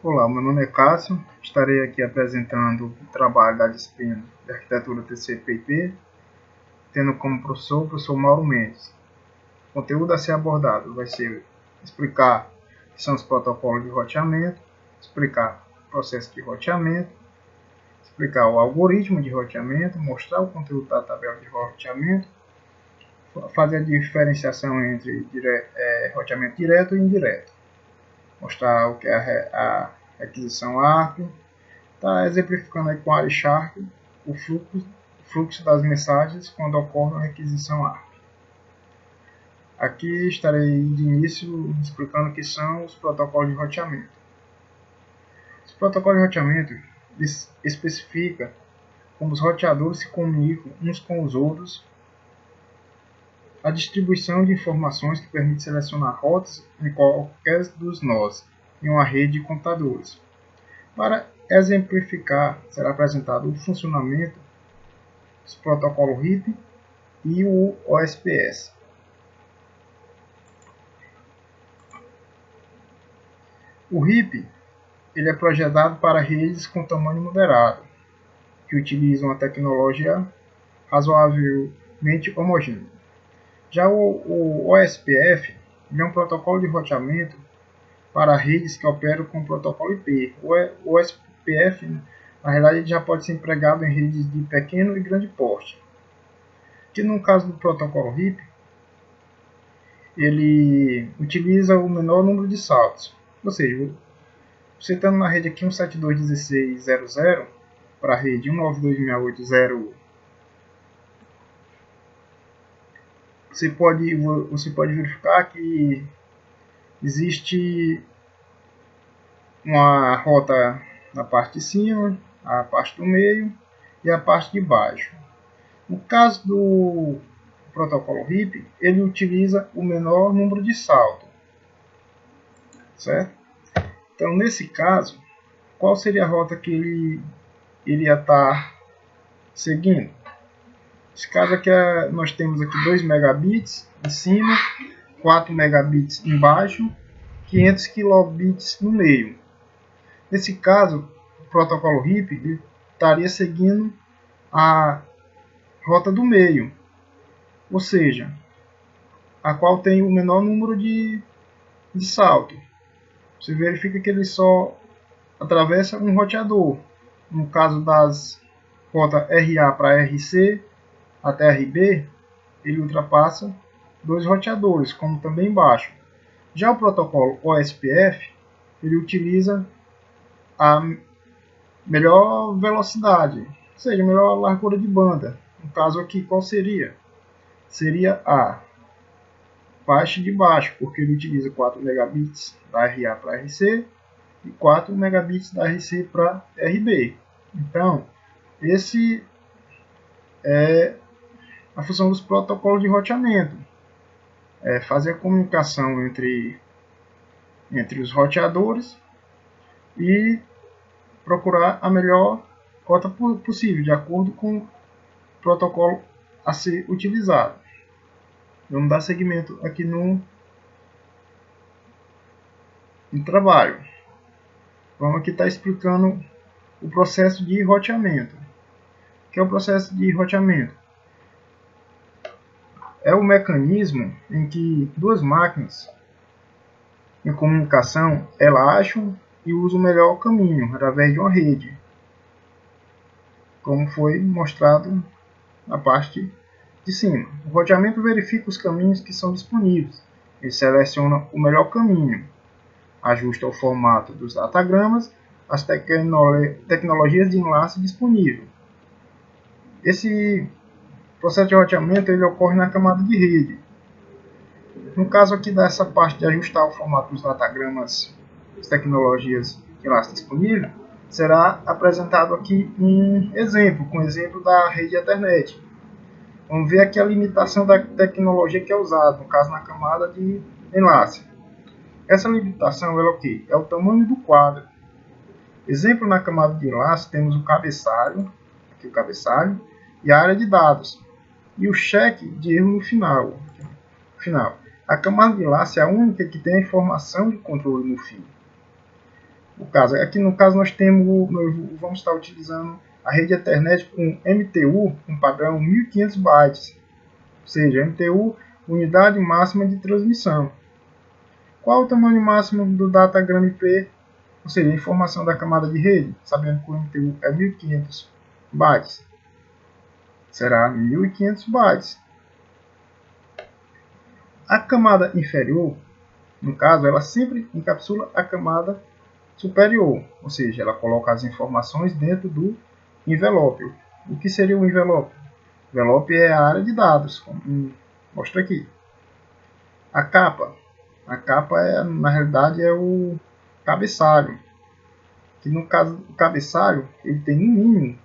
Olá, meu nome é Cássio, estarei aqui apresentando o trabalho da disciplina de Arquitetura TCP/IP, tendo como professor o professor Mauro Mendes. O conteúdo a ser abordado vai ser explicar o que são os protocolos de roteamento, explicar o processo de roteamento, explicar o algoritmo de roteamento, mostrar o conteúdo da tabela de roteamento, fazer a diferenciação entre roteamento direto e indireto, mostrar o que é a requisição ARP. Está exemplificando aí com a Sharp o fluxo das mensagens quando ocorre uma requisição ARP. Aqui estarei de início explicando o que são os protocolos de roteamento. Os protocolos de roteamento especificam como os roteadores se comunicam uns com os outros, a distribuição de informações que permite selecionar rotas em qualquer dos nós em uma rede de computadores. Para exemplificar, será apresentado o funcionamento dos protocolos RIP e o OSPF. O RIP ele é projetado para redes com tamanho moderado, que utilizam a tecnologia razoavelmente homogênea. Já o OSPF ele é um protocolo de roteamento para redes que operam com o protocolo IP. O OSPF, na realidade, já pode ser empregado em redes de pequeno e grande porte. Que no caso do protocolo RIP, ele utiliza o menor número de saltos. Ou seja, você estando na rede aqui 172.16.00 para a rede 192.168.0, você pode verificar que existe uma rota na parte de cima, a parte do meio e a parte de baixo. No caso do protocolo RIP, ele utiliza o menor número de saltos, certo? Então, nesse caso, qual seria a rota que ele iria estar seguindo? Nesse caso aqui, nós temos aqui 2 megabits em cima, 4 megabits embaixo, 500 kilobits no meio. Nesse caso, o protocolo RIP ele estaria seguindo a rota do meio, ou seja, a qual tem o menor número de salto. Você verifica que ele só atravessa um roteador. No caso das rotas RA para RC até RB, ele ultrapassa 2 roteadores, como também embaixo. Já o protocolo OSPF, ele utiliza a melhor velocidade, ou seja, melhor largura de banda. No caso aqui, qual seria? Seria a faixa de baixo, porque ele utiliza 4 megabits da RA para RC e 4 megabits da RC para RB. Então, esse é a função dos protocolos de roteamento. É fazer a comunicação entre os roteadores e procurar a melhor rota possível, de acordo com o protocolo a ser utilizado. Vamos dar seguimento aqui no trabalho. Vamos aqui estar explicando o processo de roteamento. O que é o processo de roteamento? É o mecanismo em que duas máquinas em comunicação elas acham e usam o melhor caminho através de uma rede, como foi mostrado na parte de cima. O roteamento verifica os caminhos que são disponíveis. Ele seleciona o melhor caminho, ajusta o formato dos datagramas, as tecnologias de enlace disponíveis. Esse processo de roteamento ele ocorre na camada de rede. No caso aqui dessa parte de ajustar o formato dos datagramas, as tecnologias de enlace disponíveis, será apresentado aqui um exemplo, com o exemplo da rede Ethernet. Vamos ver aqui a limitação da tecnologia que é usada, no caso na camada de enlace. Essa limitação é o que? É o tamanho do quadro. Exemplo, na camada de enlace temos o cabeçalho, aqui o cabeçalho, e a área de dados, e o cheque de erro no final. A camada de enlace é a única que tem a informação de controle no fim. Aqui no caso nós vamos estar utilizando a rede Ethernet com MTU, um padrão 1500 bytes, ou seja, MTU, unidade máxima de transmissão. Qual o tamanho máximo do datagrama IP, ou seja, a informação da camada de rede, sabendo que o MTU é 1500 bytes, será 1500 bytes. A camada inferior, no caso, ela sempre encapsula a camada superior, ou seja, ela coloca as informações dentro do envelope. O que seria o envelope? O envelope é a área de dados, como mostra aqui. A capa na realidade é o cabeçalho, que no caso do cabeçalho ele tem no mínimo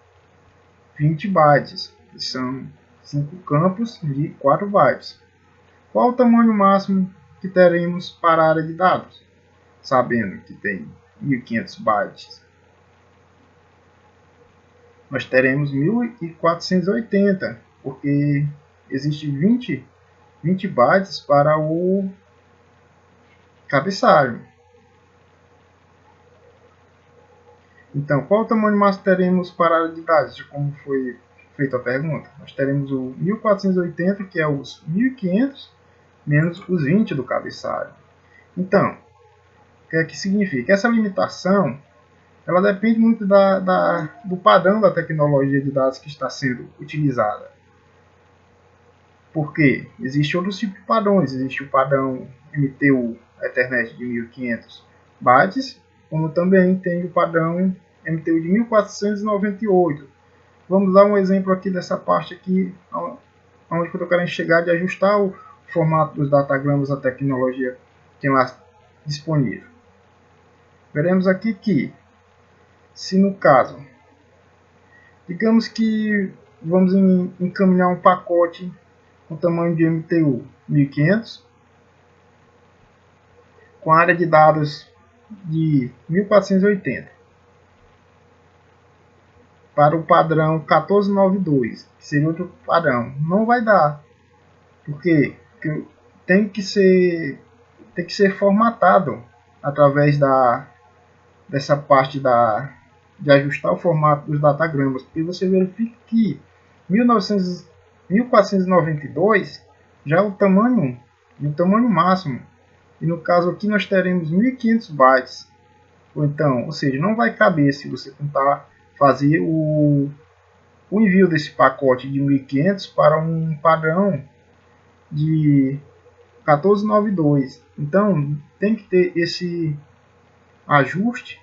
20 bytes, que são 5 campos de 4 bytes. Qual o tamanho máximo que teremos para a área de dados? Sabendo que tem 1500 bytes, nós teremos 1480, porque existe 20 bytes para o cabeçalho. Então, qual o tamanho máximo teremos para a área de dados? Como foi feita a pergunta, nós teremos o 1480, que é os 1500 menos os 20 do cabeçalho. Então, o que é que significa? Essa limitação ela depende muito do padrão da tecnologia de dados que está sendo utilizada. Porque existe outros tipos de padrões. Existe o padrão MTU Ethernet de 1500 bytes, como também tem o padrão MTU de 1498. Vamos dar um exemplo aqui dessa parte aqui, onde eu estou querendo chegar de ajustar o formato dos datagramas da tecnologia que tem lá disponível. Veremos aqui que, se no caso, digamos que vamos encaminhar um pacote com tamanho de MTU 1500, com área de dados de 1480, para o padrão 1492, que seria outro padrão. Não vai dar, porque tem que ser formatado através dessa parte de ajustar o formato dos datagramas, porque você verifica que 1492 já é o tamanho máximo, e no caso aqui nós teremos 1500 bytes, ou seja, não vai caber se você tentar fazer o envio desse pacote de 1500 para um padrão de 1492. Então tem que ter esse ajuste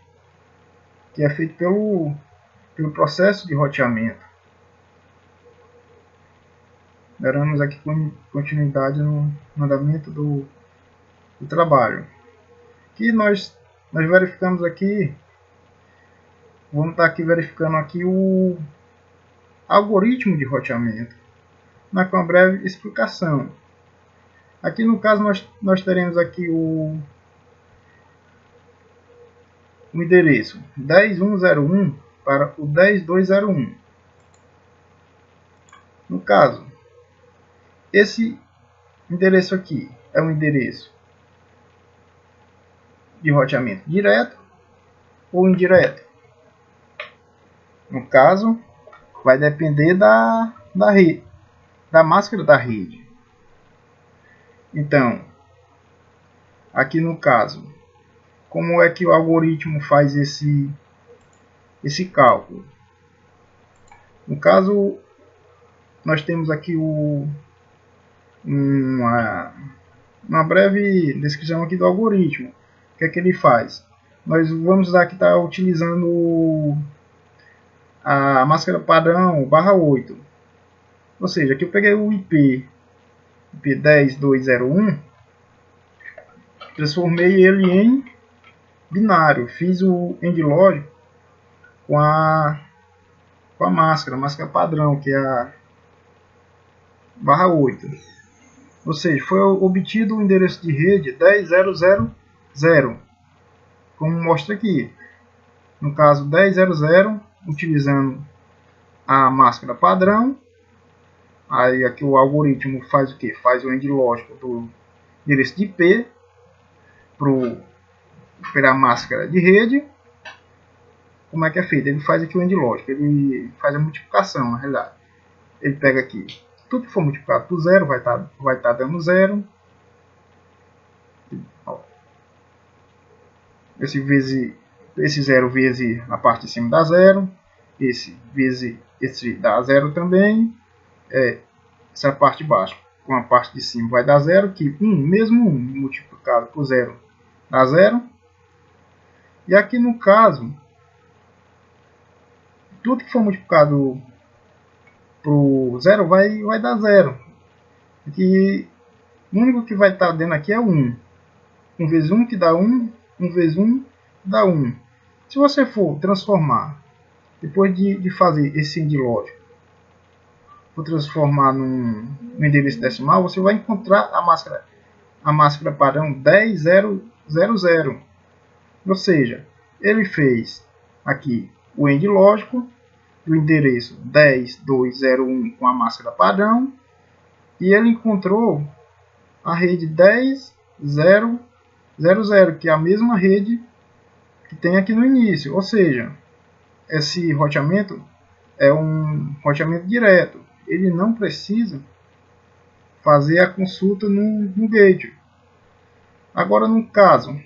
que é feito pelo processo de roteamento. Daremos aqui continuidade no andamento do trabalho. Que nós verificamos aqui, vamos estar aqui verificando aqui o algoritmo de roteamento, com uma breve explicação. Aqui no caso nós teremos aqui o endereço 10101 para o 10201. No caso, esse endereço aqui é um endereço de roteamento direto ou indireto. No caso, vai depender da rede, da máscara da rede. Então, aqui no caso, como é que o algoritmo faz esse cálculo? No caso, nós temos aqui uma breve descrição aqui do algoritmo. O que é que ele faz? Nós vamos aqui estar utilizando a máscara padrão /8. Ou seja, aqui eu peguei o IP 10201, transformei ele em binário, fiz o end lógico com a máscara padrão, que é a /8. Ou seja, foi obtido o endereço de rede 10.0.0.0, como mostra aqui. No caso 10.0.0, utilizando a máscara padrão. Aí aqui o algoritmo faz o que? Faz o end lógico do endereço de IP para a máscara de rede, como é que é feito? Ele faz aqui o end lógico, ele faz a multiplicação, na realidade. Ele pega aqui, tudo que for multiplicado por zero vai tá dando zero. Ó, esse zero vezes a parte de cima dá zero, esse vezes esse dá zero também, essa parte de baixo com a parte de cima vai dar zero, que mesmo 1 multiplicado por zero dá zero. E aqui no caso, tudo que for multiplicado por zero vai dar zero. Aqui, o único que vai estar dentro aqui é 1. 1 vezes 1 que dá 1, 1 vezes 1 dá 1. Se você for transformar, depois de fazer esse end lógico, for transformar no endereço decimal, você vai encontrar a máscara padrão 10000. Ou seja, ele fez aqui o end lógico do endereço 10201 com a máscara padrão e ele encontrou a rede 10000, que é a mesma rede que tem aqui no início. Ou seja, esse roteamento é um roteamento direto. Ele não precisa fazer a consulta no gate. Agora, no caso,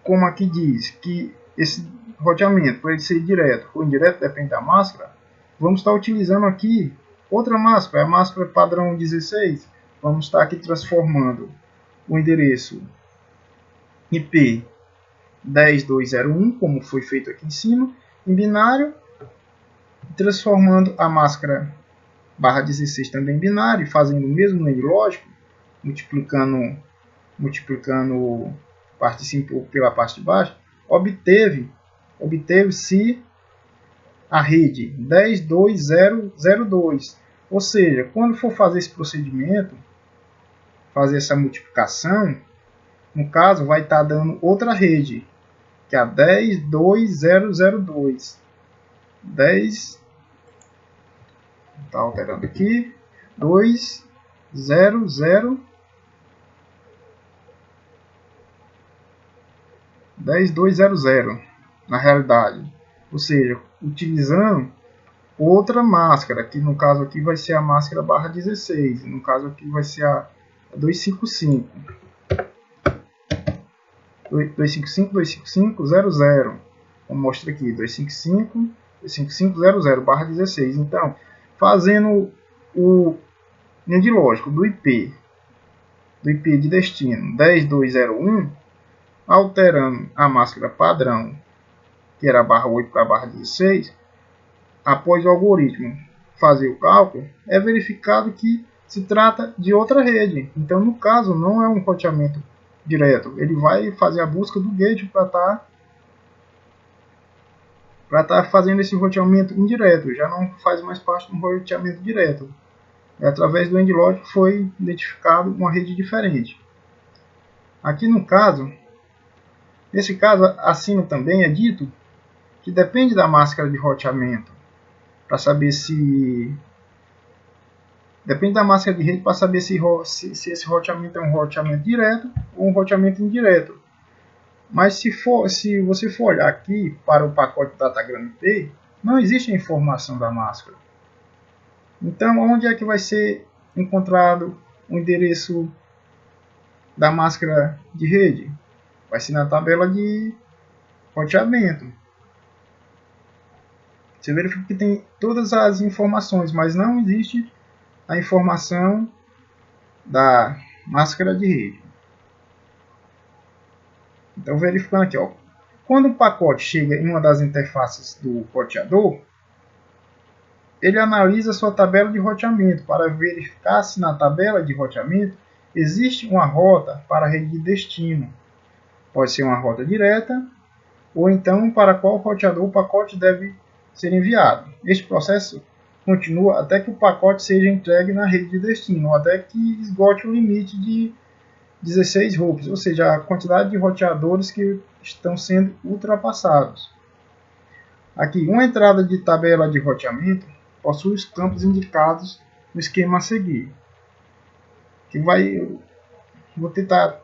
como aqui diz que esse roteamento, para ele ser direto ou indireto, depende da máscara, vamos estar utilizando aqui outra máscara, a máscara padrão 16. Vamos estar aqui transformando o endereço IP 10201, como foi feito aqui em cima, em binário, transformando a máscara barra 16 também em binário, fazendo o mesmo end lógico, multiplicando parte de cima pela parte de baixo, obteve-se a rede 10002. Ou seja, quando for fazer esse procedimento, fazer essa multiplicação, no caso vai estar dando outra rede, que é a 10002. 10, está alterando aqui, 200. 10200 na realidade, ou seja, utilizando outra máscara, que no caso aqui vai ser a máscara barra 16, no caso aqui vai ser a 255 255.255.00, como mostra aqui, 255.255.00 barra 16. Então, fazendo o end lógico do IP de destino 10201, alterando a máscara padrão, que era a barra 8 para a barra 16, após o algoritmo fazer o cálculo, é verificado que se trata de outra rede. Então, no caso, não é um roteamento direto. Ele vai fazer a busca do gate para estar fazendo esse roteamento indireto. Já não faz mais parte do roteamento direto. Através do end lógico foi identificado uma rede diferente. Aqui no caso, nesse caso, acima também é dito que depende da máscara de roteamento para saber se depende da máscara de rede para saber se esse roteamento é um roteamento direto ou um roteamento indireto. Mas se você for olhar aqui para o pacote Datagram IP, não existe a informação da máscara. Então, onde é que vai ser encontrado o endereço da máscara de rede? Vai ser na tabela de roteamento. Você verifica que tem todas as informações, mas não existe a informação da máscara de rede. Então, verificando aqui, ó, quando o pacote chega em uma das interfaces do roteador, ele analisa sua tabela de roteamento para verificar se na tabela de roteamento existe uma rota para a rede de destino. Pode ser uma rota direta, ou então para qual roteador o pacote deve ser enviado. Este processo continua até que o pacote seja entregue na rede de destino, ou até que esgote o limite de 16 hops, ou seja, a quantidade de roteadores que estão sendo ultrapassados. Aqui, uma entrada de tabela de roteamento possui os campos indicados no esquema a seguir. Vou tentar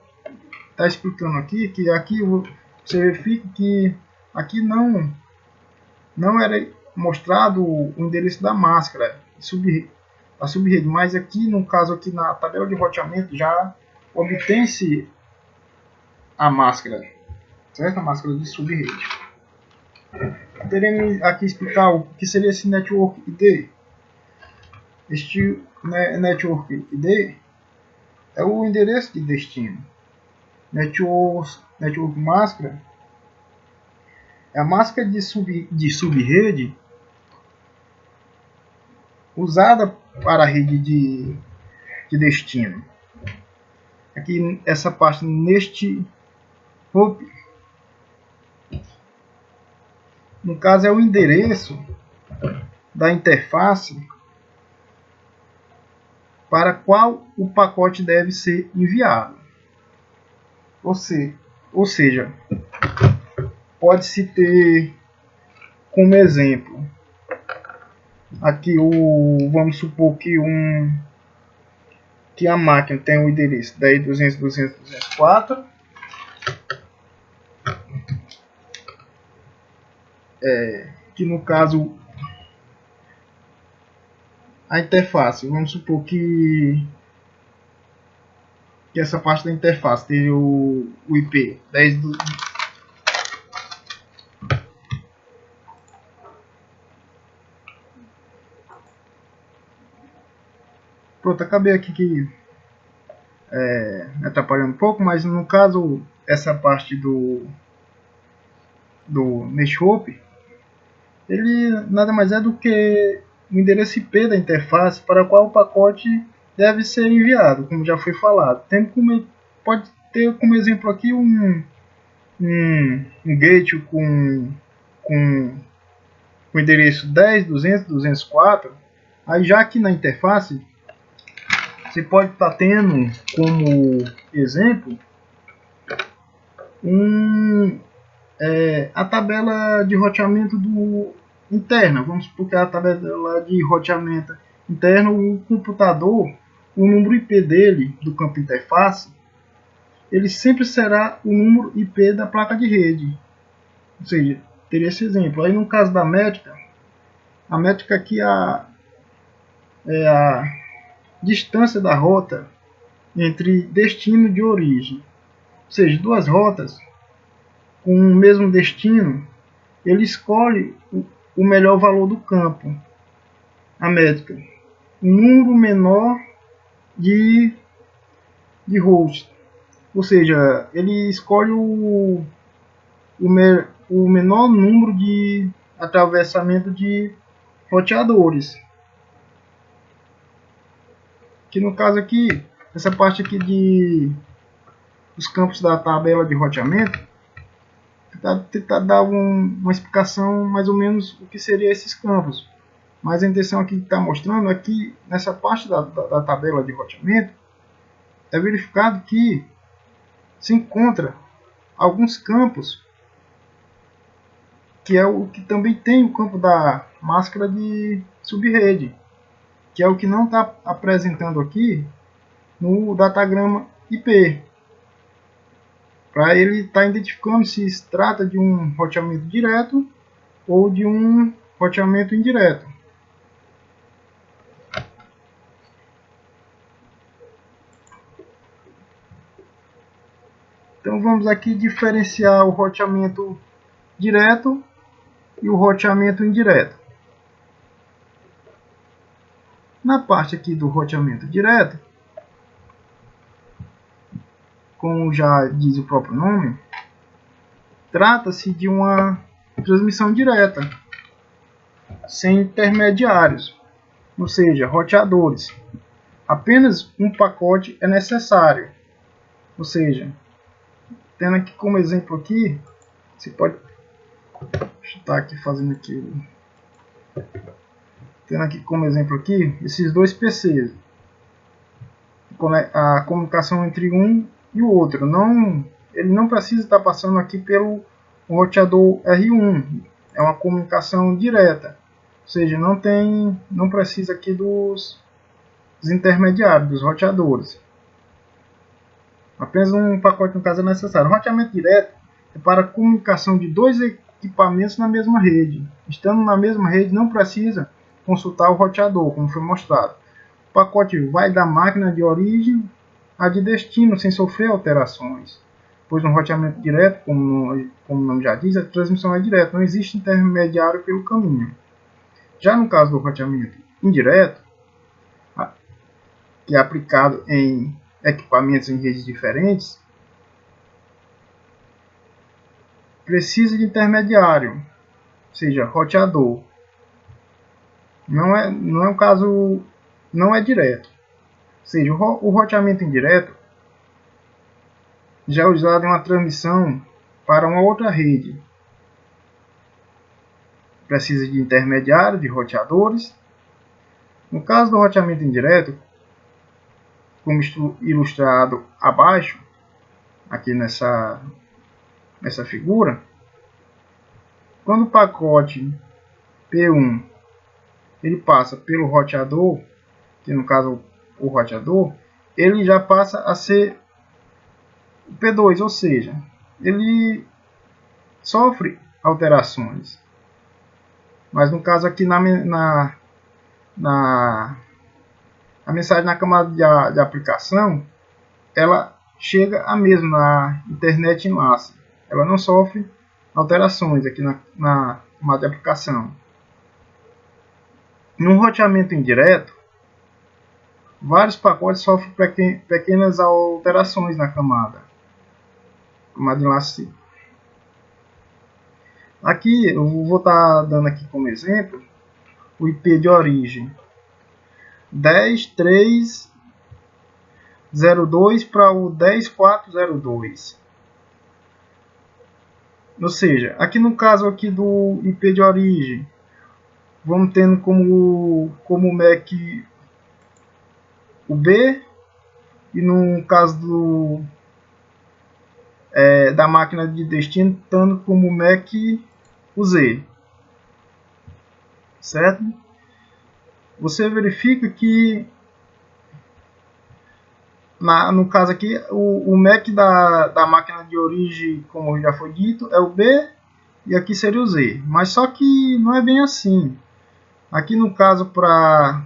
estar explicando aqui, que aqui você verifica que aqui não não era mostrado o endereço da máscara, a subrede, mas aqui no caso aqui na tabela de roteamento já obtém-se a máscara, certo? A máscara de subrede. Teremos aqui explicar o que seria esse Network ID. Este Network ID é o endereço de destino. Network máscara é a máscara de subrede usada para a rede de destino. Aqui essa parte neste hop, no caso é o endereço da interface para qual o pacote deve ser enviado. Ou seja, pode-se ter como exemplo aqui vamos supor que a máquina tem o endereço 10.200.200.204, que no caso a interface, vamos supor que essa parte da interface tem o IP 10. Pronto, acabei aqui que me atrapalhando um pouco, mas no caso essa parte do mesh hop, ele nada mais é do que o endereço IP da interface para o qual o pacote deve ser enviado, como já foi falado. Pode ter como exemplo aqui um gate com o endereço 10.200.204. Aí já aqui na interface você pode estar tendo como exemplo a tabela de roteamento interna. Vamos supor que a tabela de roteamento interno, o computador, o número IP dele, do campo interface, ele sempre será o número IP da placa de rede. Ou seja, teria esse exemplo. Aí no caso da métrica, a métrica aqui é a distância da rota entre destino e origem. Ou seja, duas rotas com o mesmo destino, ele escolhe o melhor valor do campo, a métrica, o número menor de host. Ou seja, ele escolhe o menor número de atravessamento de roteadores. Que no caso aqui, essa parte aqui dos campos da tabela de roteamento, tentar dar uma explicação mais ou menos o que seriam esses campos. Mas a intenção aqui que está mostrando é que nessa parte da tabela de roteamento é verificado que se encontra alguns campos que é o que também tem o campo da máscara de subrede, que é o que não está apresentando aqui no datagrama IP, para ele estar identificando se se trata de um roteamento direto ou de um roteamento indireto. Então vamos aqui diferenciar o roteamento direto e o roteamento indireto. Na parte aqui do roteamento direto, como já diz o próprio nome, trata-se de uma transmissão direta, sem intermediários, ou seja, roteadores. Apenas um pacote é necessário, ou seja, tendo aqui como exemplo aqui, você pode estar aqui fazendo aqui, tendo aqui como exemplo aqui, esses dois PCs, a comunicação entre um e o outro. Ele não precisa estar passando aqui pelo roteador R1, é uma comunicação direta, ou seja, não precisa aqui dos intermediários, dos roteadores. Apenas um pacote no caso é necessário. O roteamento direto é para a comunicação de dois equipamentos na mesma rede. Estando na mesma rede, não precisa consultar o roteador, como foi mostrado. O pacote vai da máquina de origem à de destino, sem sofrer alterações. Pois no roteamento direto, como o nome já diz, a transmissão é direta, não existe intermediário pelo caminho. Já no caso do roteamento indireto, que é aplicado em equipamentos em redes diferentes, precisa de intermediário, ou seja, roteador. Não é um caso, não é direto. Ou seja, o roteamento indireto já é usado em uma transmissão para uma outra rede. Precisa de intermediário, de roteadores. No caso do roteamento indireto, como ilustrado abaixo, aqui nessa figura, quando o pacote P1 ele passa pelo roteador, que no caso o roteador, ele já passa a ser o P2, ou seja, ele sofre alterações. Mas no caso aqui a mensagem na camada de aplicação, ela chega a mesma na internet enlace. Ela não sofre alterações aqui na camada de aplicação. No roteamento indireto, vários pacotes sofrem pequenas alterações na camada de enlace. Aqui eu vou estar dando aqui como exemplo o IP de origem 10.3.02 para o 10.4.02. Ou seja, aqui no caso aqui do IP de origem, vamos tendo como MAC o B, e no caso da máquina de destino, estando como MAC o Z. Certo? Você verifica que no caso aqui o MAC da máquina de origem, como já foi dito, é o B, e aqui seria o Z. Mas só que não é bem assim. Aqui no caso, para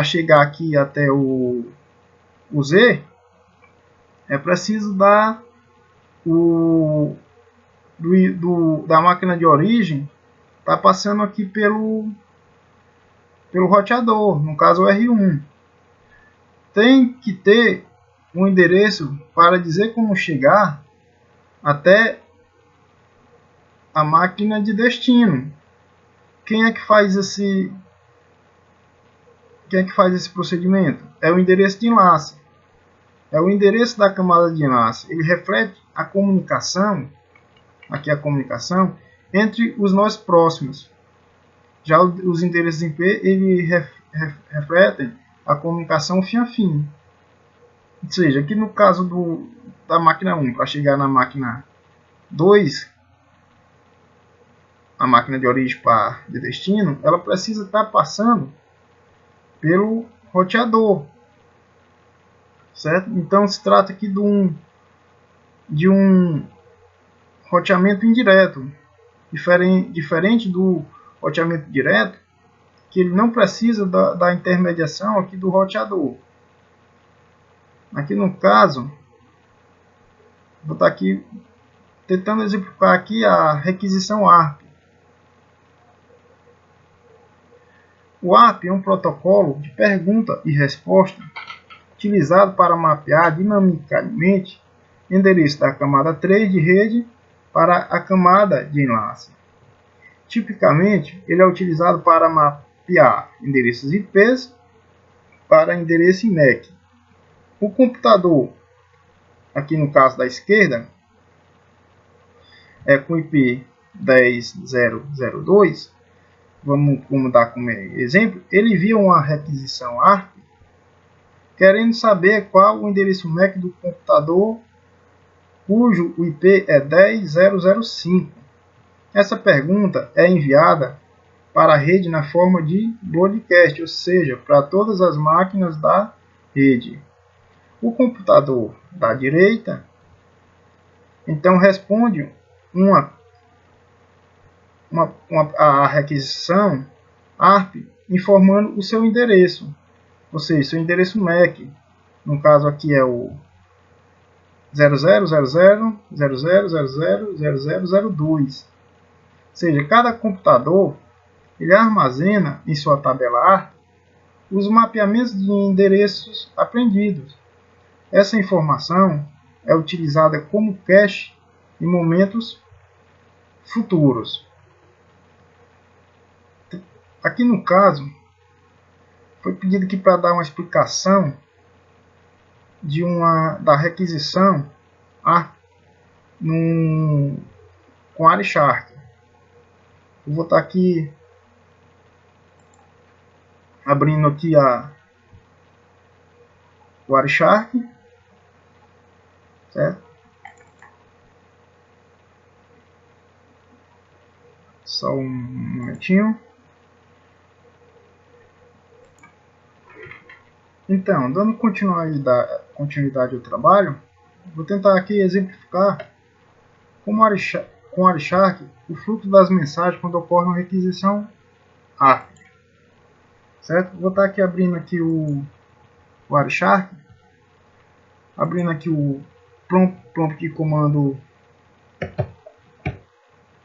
chegar aqui até o Z, é preciso da máquina de origem tá passando aqui pelo roteador, no caso o R1. Tem que ter um endereço para dizer como chegar até a máquina de destino. Quem é que faz esse procedimento? É o endereço de enlace. É o endereço da camada de enlace. Ele reflete a comunicação, aqui a comunicação, entre os nós próximos. Já os endereços IP, ele refletem a comunicação fim a fim. Ou seja, aqui no caso da máquina 1, para chegar na máquina 2, a máquina de origem para de destino, ela precisa estar passando pelo roteador. Certo? Então se trata aqui de um roteamento indireto, diferente do roteamento direto, que ele não precisa da intermediação aqui do roteador. Aqui no caso, vou estar aqui tentando exemplificar aqui a requisição ARP. O ARP é um protocolo de pergunta e resposta utilizado para mapear dinamicamente endereço da camada 3 de rede para a camada de enlace. Tipicamente, ele é utilizado para mapear endereços IPs para endereço MAC. O computador, aqui no caso da esquerda, é com IP 10.0.0.2, vamos dar como exemplo, ele envia uma requisição ARP querendo saber qual o endereço MAC do computador cujo o IP é 10.0.0.5. Essa pergunta é enviada para a rede na forma de broadcast, ou seja, para todas as máquinas da rede. O computador da direita então responde uma a requisição ARP informando o seu endereço, ou seja, seu endereço MAC. No caso aqui é o 000000000002. Ou seja, cada computador ele armazena em sua tabela ARP os mapeamentos de endereços aprendidos. Essa informação é utilizada como cache em momentos futuros. Aqui no caso, foi pedido aqui para dar uma explicação da requisição com Wireshark. Eu vou estar aqui abrindo aqui o Wireshark, certo? Só um momentinho. Então, dando continuidade ao trabalho, vou tentar aqui exemplificar com o Wireshark o fluxo das mensagens quando ocorre uma requisição ARP. Certo? Vou estar aqui abrindo aqui o Wireshark, abrindo aqui o prompt de comando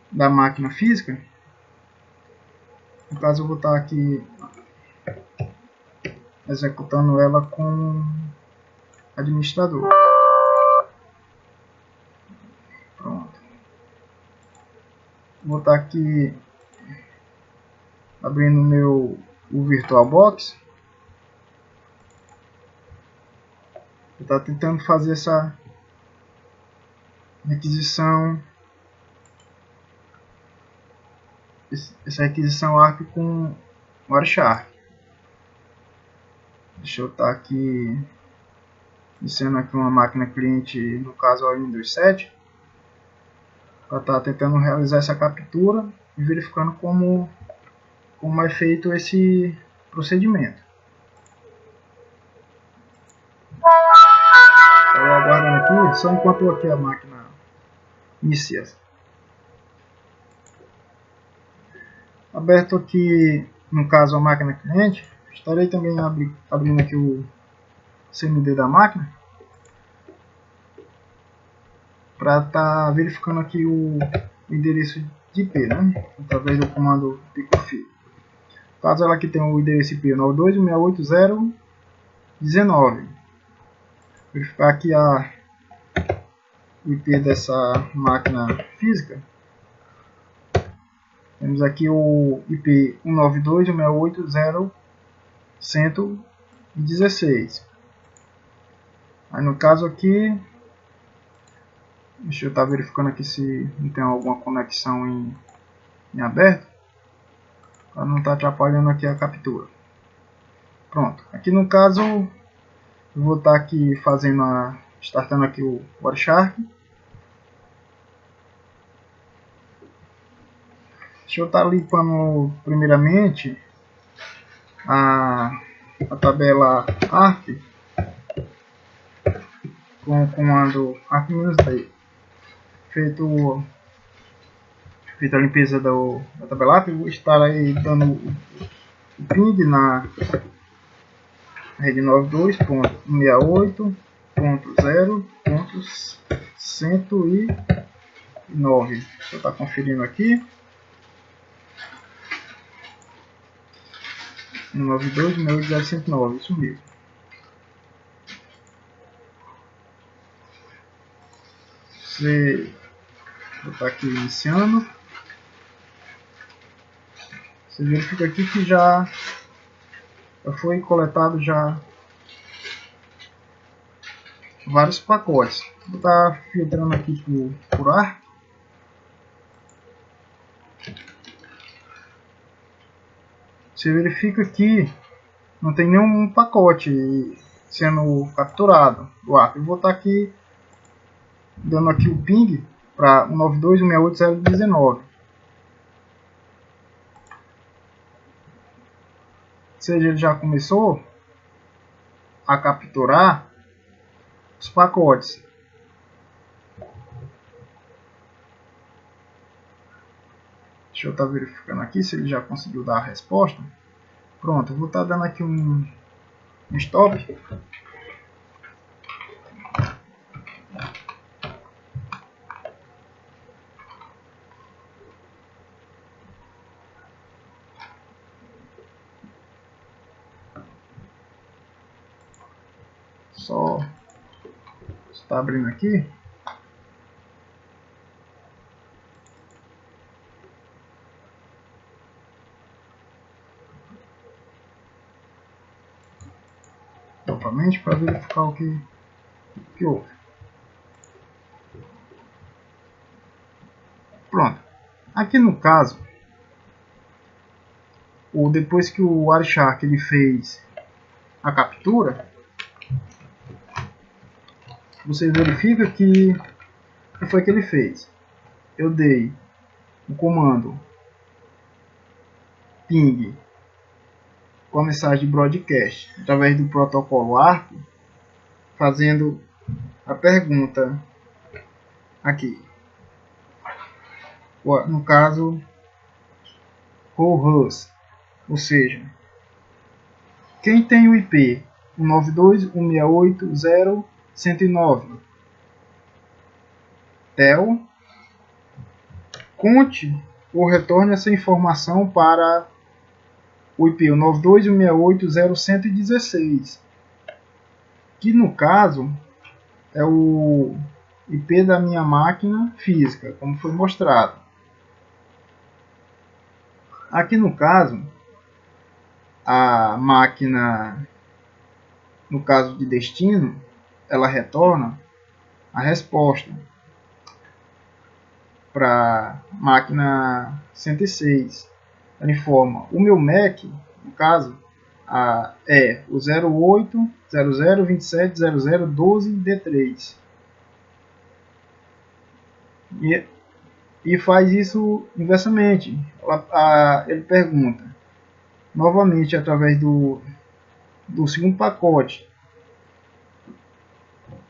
da máquina física. No caso, eu vou estar aqui executando ela com administrador. Pronto. Vou estar aqui abrindo o VirtualBox. Vou estar tentando fazer essa requisição ARP com o Wireshark. Deixa eu estar aqui iniciando aqui uma máquina cliente, no caso o Windows 7, para estar tentando realizar essa captura e verificando como é feito esse procedimento. Estou aguardando aqui, só enquanto aqui a máquina inicia. Aberto aqui, no caso a máquina cliente, estarei também abrindo aqui o CMD da máquina para estar verificando aqui o endereço de IP, né? Através do comando picofi. Caso ela aqui tenha o endereço IP 92.168.0.19, verificar aqui o IP dessa máquina física. Temos aqui o IP 192.168.0.116. Aí no caso aqui, deixa eu estar verificando aqui se não tem alguma conexão em aberto, para não estar atrapalhando aqui a captura. Pronto, aqui no caso eu vou estar aqui startando aqui o Wireshark. Deixa eu estar limpando primeiramente a tabela ARP com o comando ARP-D. Feito a limpeza da tabela ARP, eu vou estar aí dando o ping na rede 92.168.0.109. Deixa eu estar conferindo aqui. 192.168.0.109, isso mesmo. Vou estar aqui iniciando. Você verifica aqui que já foi coletado vários pacotes. Vou estar filtrando aqui por ARP. Você verifica que não tem nenhum pacote sendo capturado do ARP. Eu vou estar aqui dando aqui o ping para 192.168.0.19. Ou seja, ele já começou a capturar os pacotes. Deixa Deixa eu estar verificando aqui se ele já conseguiu dar a resposta. Pronto, eu vou estar dando aqui um stop. Só está abrindo aqui. Novamente para verificar o que houve. Pronto. Aqui no caso, depois que o Wireshark ele fez a captura, você verifica que o que foi que ele fez. Eu dei o comando ping com a mensagem de broadcast através do protocolo ARP, fazendo a pergunta aqui. No caso, who host, ou seja, quem tem o IP 192.168.0.109, TEL, conte ou retorne essa informação para o IP 192.168.0.116, que no caso é o IP da minha máquina física, como foi mostrado. Aqui no caso, a máquina, no caso de destino, ela retorna a resposta para a máquina 106. Ela informa: o meu MAC, no caso, é o 0800270012D3. E faz isso inversamente. Ele pergunta novamente através do segundo pacote: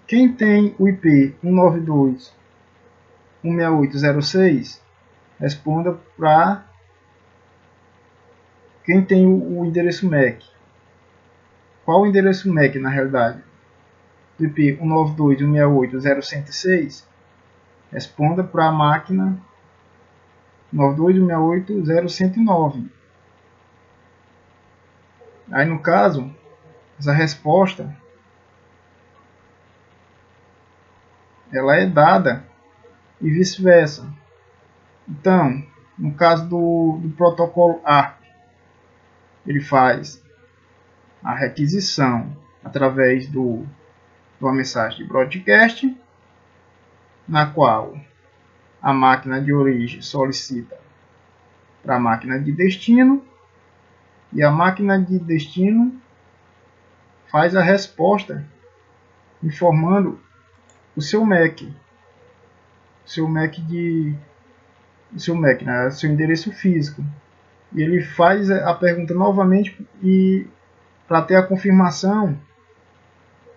quem tem o IP 192.168.0.6, responda para quem tem o endereço MAC. Qual o endereço MAC na realidade? Do IP 192.168.0.106, responda para a máquina 192.168.0.109. Aí no caso, essa resposta ela é dada e vice-versa. Então, no caso do protocolo ARP, ele faz a requisição através de uma mensagem de broadcast, na qual a máquina de origem solicita para a máquina de destino, e a máquina de destino faz a resposta informando o seu MAC, seu endereço físico. E ele faz a pergunta novamente e para ter a confirmação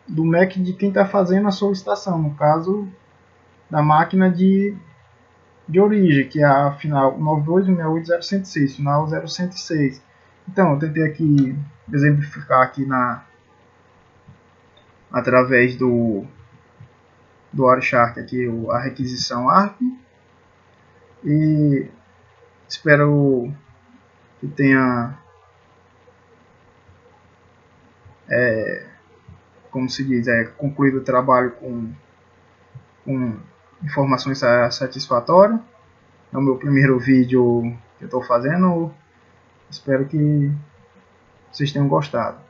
do MAC de quem está fazendo a solicitação, no caso da máquina de origem, que é a final 92.168.0.106, final 0.106. Então, eu tentei aqui exemplificar aqui através do Wireshark aqui a requisição ARP, e espero que tenha como se diz, concluído o trabalho com informações satisfatórias. É o meu primeiro vídeo que eu estou fazendo. Espero que vocês tenham gostado.